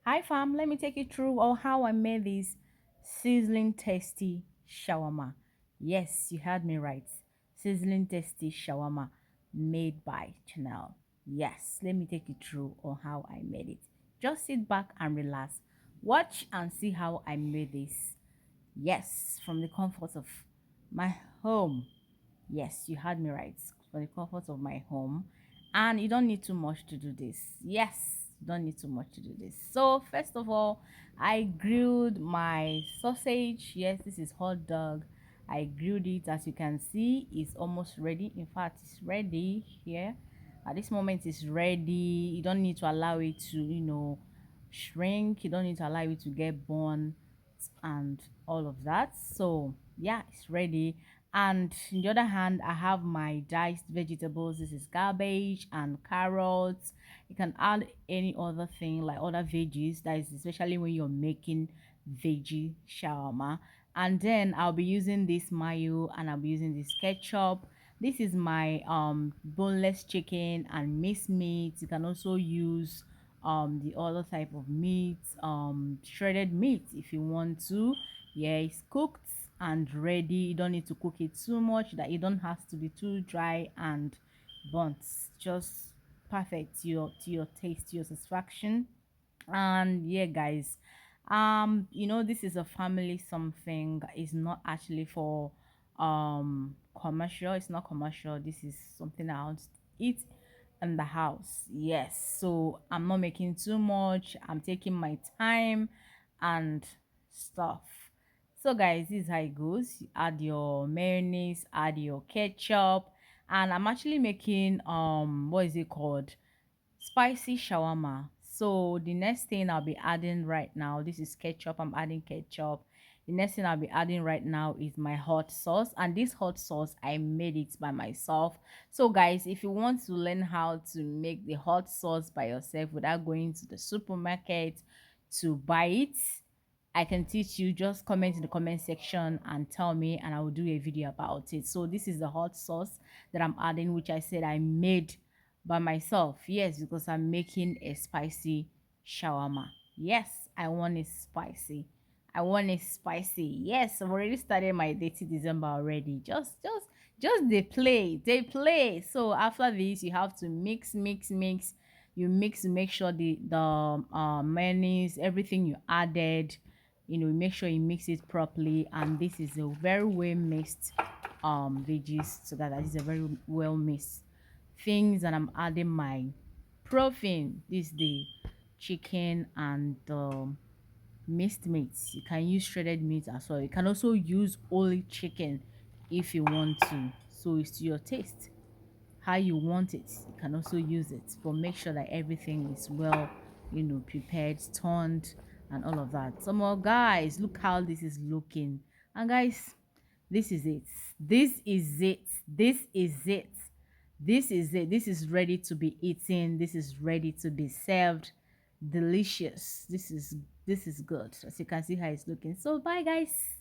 Hi fam, let me take you through how I made this sizzling tasty shawarma. Yes, you heard me right. Sizzling tasty shawarma made by Chanel. Yes, let me take you through on how I made it. Just sit back and relax. Watch and see how I made this. Yes, from the comfort of my home. Yes, you heard me right. For the comfort of my home. And you don't need too much to do this. Yes, you don't need too much to do this. So, first of all, I grilled my sausage. Yes, this is hot dog. I grilled it. As you can see, it's almost ready. In fact, it's ready here. At this moment, it's ready. You don't need to allow it to, shrink. You don't need to allow it to get burnt and all of that. So yeah, it's ready. And on the other hand, I have my diced vegetables. This is cabbage and carrots. You can add any other thing like other veggies, that is especially when you're making veggie shawarma. And then I'll be using this mayo and I'll be using this ketchup. This is my boneless chicken and minced meat. You can also use the other type of meat, shredded meat if you want to. Yeah, it's cooked and ready. You don't need to cook it too much, that it don't have to be too dry and burnt. Just perfect to your taste, to your satisfaction. And yeah, guys, this is a family something. It's not actually for commercial. It's not commercial. This is something I want to eat in the house. Yes, so I'm not making too much. I'm taking my time and stuff. So guys, this is how it goes. You add your mayonnaise, add your ketchup, and I'm actually making what is it called, spicy shawarma. So the next thing I'll be adding right now, this is ketchup. I'm adding ketchup. The next thing I'll be adding right now is my hot sauce, and this hot sauce I made it by myself. So guys, if you want to learn how to make the hot sauce by yourself without going to the supermarket to buy it, I can teach you. Just comment in the comment section and tell me, and I will do a video about it. So this is the hot sauce that I'm adding, which I said I made by myself. Yes, because I'm making a spicy shawarma. Yes, I want it spicy. I want it spicy. Yes, I've already started my 30 December already. Just they play. So after this, you have to mix. You mix to make sure the mayonnaise, everything you added, make sure you mix it properly. And this is a very well mixed veggies together. This is a very well mixed things, and I'm adding my protein. This is the chicken and the minced meat. You can use shredded meat as well. You can also use only chicken if you want to. So it's to your taste, how you want it. You can also use it, but make sure that everything is well, prepared, turned, and all of that. So more guys, look how this is looking. And guys, this is it. This is it. This is it. This is it. This is ready to be eaten. This is ready to be served. Delicious. This is good. As you can see how it's looking. So bye guys.